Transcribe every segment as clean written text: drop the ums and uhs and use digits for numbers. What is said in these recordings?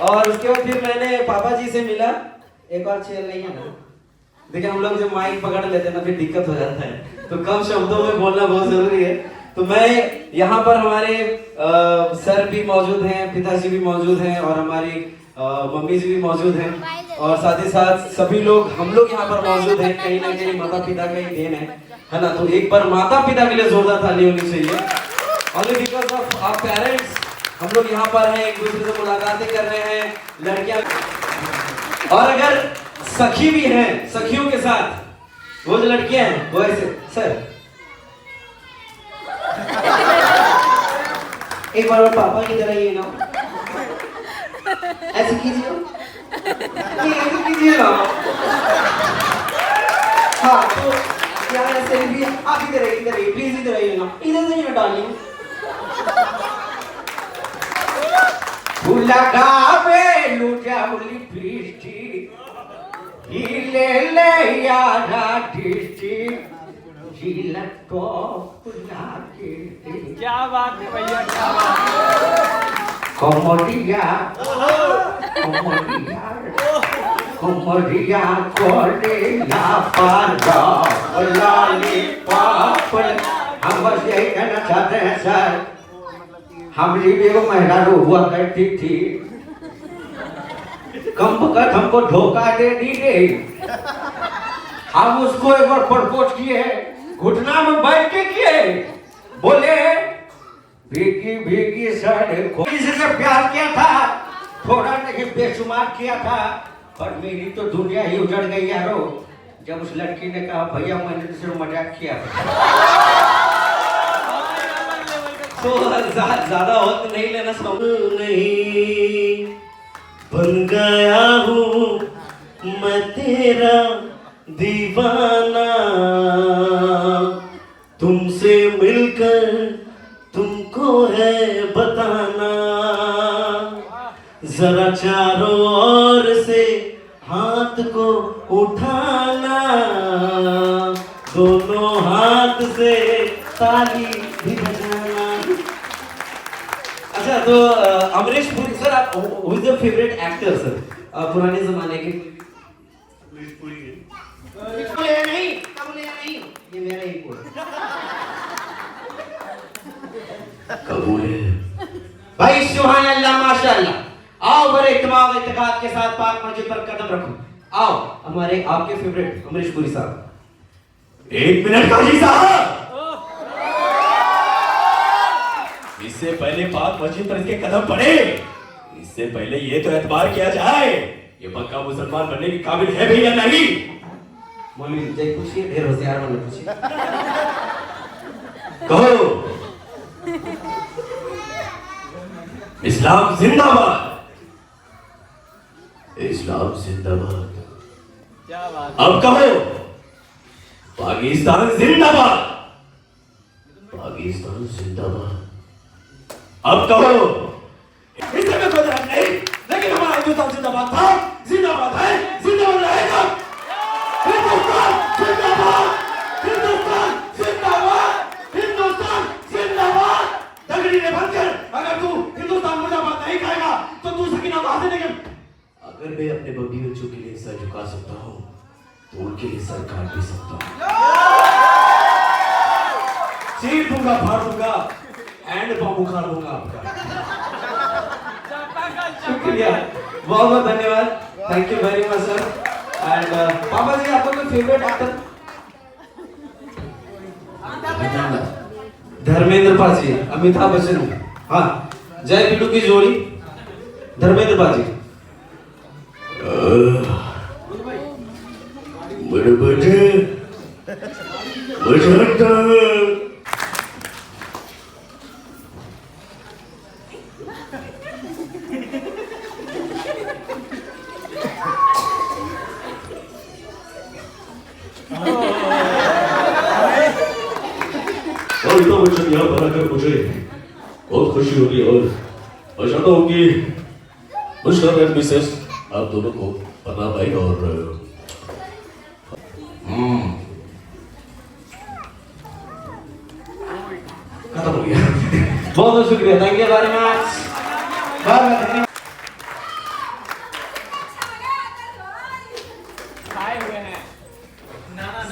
और उसके बाद फिर मैंने पापा जी से मिला। एक और चेयर नहीं है ना, देखिए हम लोग जब माइक पकड़ लेते हैं ना फिर दिक्कत हो जाता है, तो कम शब्दों में बोलना बहुत जरूरी है। तो मैं यहाँ पर हमारे सर भी मौजूद हैं, पिताजी भी मौजूद हैं और हमारी मम्मी जी भी मौजूद हैं, और साथ ही साथ सभी लोग हम लोग यहाँ पर मौजूद हैं। कहीं ना कहीं माता पिता का ही देन है ना। तो एक बार माता पिता के लिए जोरदार ताली होनी चाहिए। Only because of our parents हम लोग यहाँ पर हैं, एक दूसरे से मुलाकातें कर रहे हैं, लड़कियां। और अगर सखी भी हैं, सखियों के साथ वो जो लड़कियां हैं वो ऐसे सर एक बार और पापा की तरह ये ना ऐसे कीजिए, ऐसे कीजिए ना। हाँ तो क्या ऐसे भी आप इधर आइए प्लीज, इधर आइए ना, इधर से नहीं डालिए। फूला गावे लुजाउली पीष्टी हिले ले यारा टिष्टी जिला तो फूला के। क्या बात है भैया, क्या बात है। कमरिया कोले ला पार लाली पाप। हम बस यही कहना चाहते हैं सर, हमारी भी वो मेहरारू हुआ करती थी, कम वक्त हमको धोखा दे दी गई। हम उसको एक बार प्रपोज किए, घुटना में बैठ के किए, बोले भीगी भीगी सड़कों। किसी से प्यार किया था, थोड़ा नहीं बेशुमार किया था, पर मेरी तो दुनिया ही उजड़ गई यारो जब उस लड़की ने कहा भैया मैंने तो सिर्फ मजाक किया। तो ज्यादा वक्त नहीं लेना, सब नहीं बन गया हूँ मैं तेरा दीवाना, तुमसे मिलकर तुमको है बताना, जरा चारों ओर से हाथ को उठाना, दोनों हाथ से ताली भी बजाना। अच्छा तो अमरीश पुरी सर, आप who is your favourite actor sir पुराने जमाने के? अमरीश पुरी नहीं, ये मेरा ही कोई कबूल है भाई। सुभान अल्लाह माशाअल्लाह। आओ बड़े इत्मीनान इत्तेकाद के साथ पाक मस्जिद पर कदम रखो। आओ हमारे आपके फेवरेट अमरीश पुरी साहब। एक मिनट काजी साहब, इससे पहले पाक मस्जिद पर इसके कदम पड़े, इससे पहले ये तो एतबार किया जाए ये पक्का मुसलमान बनने के काबिल है भी या नहीं। मौलवी जय पूछिए, ढेर होशियार वाले पूछिए। कहो इस्लाम जिंदाबाद, इस्लाम जिंदाबाद। क्या बात। अब कहो पाकिस्तान जिंदाबाद, पाकिस्तान जिंदाबाद। अब कहो इससे में कोई डर नहीं, लेकिन हमारा हिंदुस्तान जिंदाबाद था, जिंदाबाद है, जिंदाबाद रहेगा। हिंदुस्तान जिंदाबाद, हिंदुस्तान जिंदाबाद, हिंदुस्तान जिंदाबाद। दगड़ी ने बनकर अगर तू हिंदुस्तान मुर्दाबाद नहीं कहेगा तो तू सकीना वहां से निकल। अगर मैं अपने बब्बी बच्चों के लिए सर झुका सकता हूँ तो उनके लिए सर काट भी सकता हूँ। चीर दूंगा, फाड़ दूंगा, एंड बम उखाड़ दूंगा आपका। शुक्रिया, बहुत बहुत धन्यवाद, thank you very much sir. And पापा जी आपका कोई फेवरेट एक्टर? धर्मेंद्र पाजी, अमिताभ बच्चन। हाँ जय बिल्लू की जोड़ी धर्मेंद्र पाजी। बड़े बड़े अमिताभ बच्चन यहाँ पर आकर मुझे बहुत खुशी होगी और चाहता हूँ कि मुश्किल एंड मिसेस आप दोनों को पन्ना भाई और खत्म हो गया। बहुत बहुत शुक्रिया, thank you very much.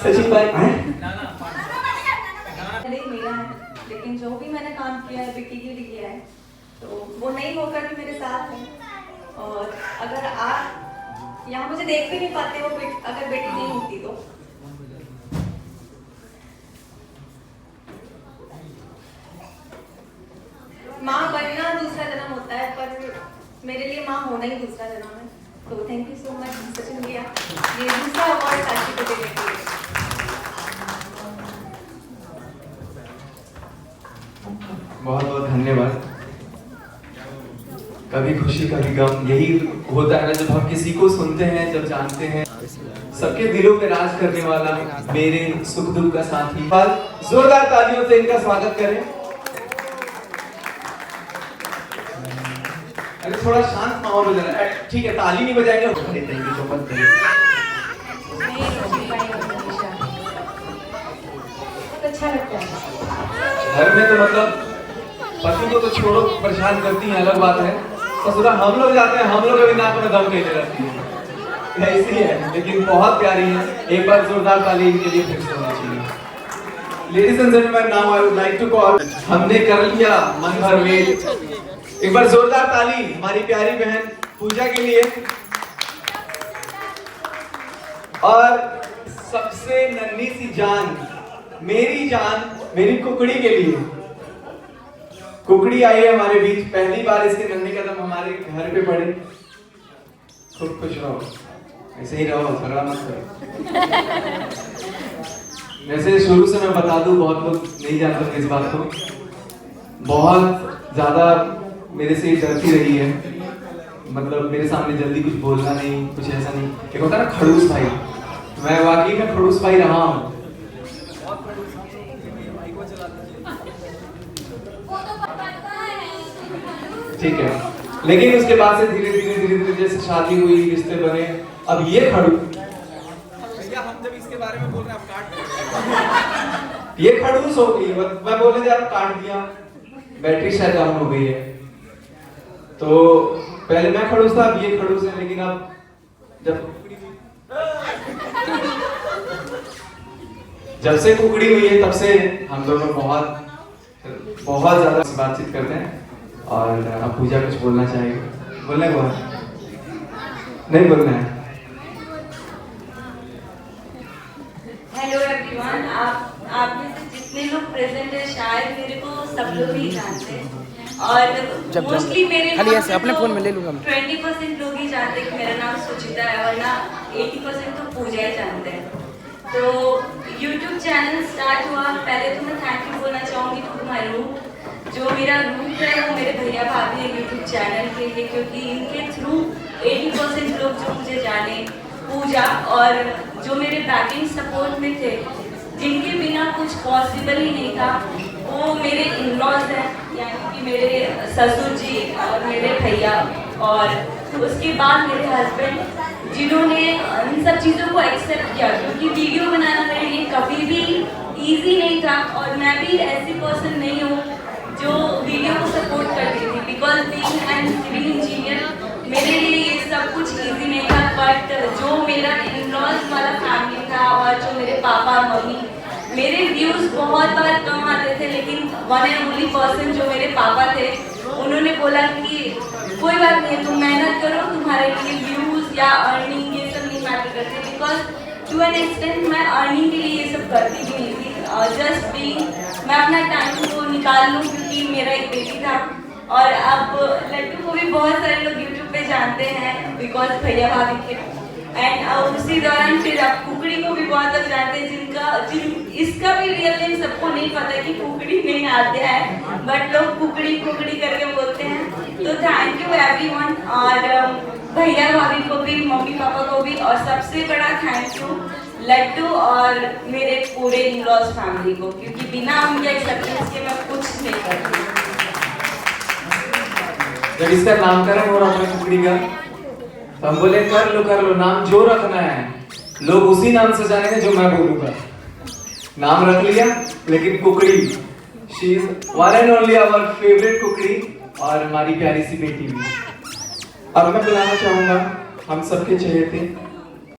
Sachin भाई हैं? नहीं मिला है, लेकिन जो भी मैंने काम किया है बेटी के लिए किया है, तो वो नहीं होकर भी मेरे साथ है। और अगर आप यहाँ मुझे देख भी नहीं पाते, वो अगर बेटी नहीं होती तो माँ बनना दूसरा जन्म होता है, पर मेरे लिए माँ होना ही दूसरा जन्म है। तो thank you so much Sachin भैया, ये दूसरा अवार्ड साक्षी को देने के लिए। बहुत बहुत धन्यवाद। कभी खुशी कभी गम, यही होता है ना जब हम किसी को सुनते हैं, जब जानते हैं। सबके दिलों पे राज करने वाला, मेरे सुख दुख का साथी। जोरदार तालियों से इनका स्वागत करें। अरे थोड़ा शांत माहौल हो जाए। ठीक है, ताली नहीं बजाएंगे। Thank you so much. अच्छा लगता है घर में तो मतलब पति को तो छोड़ो, परेशान करती है अलग बात है। ससुरा हम लोग जाते हैं, हम लोग अभी नाक में दम कहते रहती है, ऐसी है। लेकिन बहुत प्यारी है। एक बार जोरदार ताली इनके लिए फिर से होनी चाहिए। Ladies and gentleman, now I would like to call, हमने कर लिया मन भर वेल। एक बार जोरदार ताली हमारी प्यारी बहन पूजा के लिए। और सबसे नन्ही सी जान, मेरी जान, मेरी कुकड़ी के लिए। कुकड़ी आई है हमारे बीच, पहली बार इसके नन्हे कदम हमारे घर पे पड़े। खूब खुश रहो, ऐसे ही रहो, झगड़ा मत करो। वैसे शुरू से मैं बता दूं, बहुत लोग नहीं जानते थे इस बात को, बहुत ज्यादा मेरे से डरती रही है। मतलब मेरे सामने जल्दी कुछ बोलना नहीं, कुछ ऐसा नहीं। एक होता है ना खड़ूस भाई, मैं वाकई में खड़ूस भाई रहा हूँ। ठीक है, लेकिन उसके बाद से धीरे धीरे जैसे शादी हुई, रिश्ते बने, अब ये खड़ूस, भैया हम जब इसके बारे में बोल रहे हैं आप काट ये खड़ूस हो गई। मैं बोलने जा रहा हूँ, काट दिया, बैटरी शायद डाउन हो गई है। तो पहले मैं खड़ूस था, अब ये खड़ूस है। लेकिन अब जब से कुकड़ी हुई है, तब से हम दोनों बहुत ज्यादा बातचीत करते हैं। और अब पूजा कुछ बोलना चाहेगी। बोलना है? नहीं बोलना है? हेलो एवरीवन, आप में से जितने लोग प्रेजेंट है शायद मेरे को सब लोग ही जानते हैं। और मोस्टली मेरे खाली ऐसे अपने फोन में ले लूंगा मैं। 20% लोग ही जानते हैं कि मेरा नाम सुचिता है, वरना 80% तो पूजा ही जानते हैं। तो YouTube चैनल स्टार्ट हुआ, पहले तो मैं थैंक यू बोलना चाहूँगी टू माय रूट। जो मेरा रूट है वो मेरे भैया भाभी है YouTube चैनल के लिए, क्योंकि इनके थ्रू 80% लोग जो मुझे जाने, पूजा, और जो मेरे बैकिंग सपोर्ट में थे, जिनके बिना कुछ पॉसिबल ही नहीं था, वो मेरे इन-लॉज हैं, यानी कि मेरे ससुर जी और मेरे भैया, और उसके बाद मेरे हस्बैंड, जिन्होंने इन सब चीज़ों को एक्सेप्ट किया। क्योंकि वीडियो बनाना मेरे लिए कभी भी ईजी नहीं था, और मैं भी ऐसी पर्सन नहीं हूँ जो वीडियो को सपोर्ट करती थी, because being an civil engineer मेरे लिए ये सब कुछ इजी नहीं था। बट जो मेरा इन-लॉज वाला फैमिली था, और जो मेरे पापा मम्मी, मेरे व्यूज़ बहुत बार कम आते थे, लेकिन वन एंड ओनली पर्सन जो मेरे पापा थे, उन्होंने बोला कि कोई बात नहीं, तुम मेहनत करो, तुम्हारे लिए व्यूज़ या अर्निंग ये सब नहीं मैटर करते। बिकॉज टू एन एक्सटेंट मैं अर्निंग के लिए ये सब करती भी नहीं थी, जस्ट बीइंग मैं अपना टाइम को निकाल लूँ, क्योंकि मेरा एक बेटी था। और अब लड्डू को भी बहुत सारे लोग यूट्यूब पे जानते हैं, बिकॉज भैया भाभी के। एंड उसी दौरान फिर अब कुकड़ी को भी बहुत लोग जानते हैं, इसका भी रियल नेम सबको नहीं पता कि कुकड़ी नहीं आते हैं, बट लोग कुकड़ी कुकड़ी करके बोलते हैं। तो थैंक यू एवरीवन, और भैया भाभी को भी, मम्मी पापा को भी, और सबसे बड़ा थैंक यू लड्डू और मेरे पूरे इन-लॉज फैमिली को, क्योंकि बिना उनके एक्सेप्टेंस के मैं कुछ नहीं करती। जब इसका नामकरण हो रहा था कुकड़ी का, तो हम बोले कर लो, नाम जो रखना है लोग उसी नाम से जानेंगे जो मैं बोलूंगा। नाम रख लिया, लेकिन Kukdi, she is one and only our favourite Kukdi, और हमारी प्यारी सी बेटी भी। अब मैं बुलाना चाहूंगा हम सबके चहेते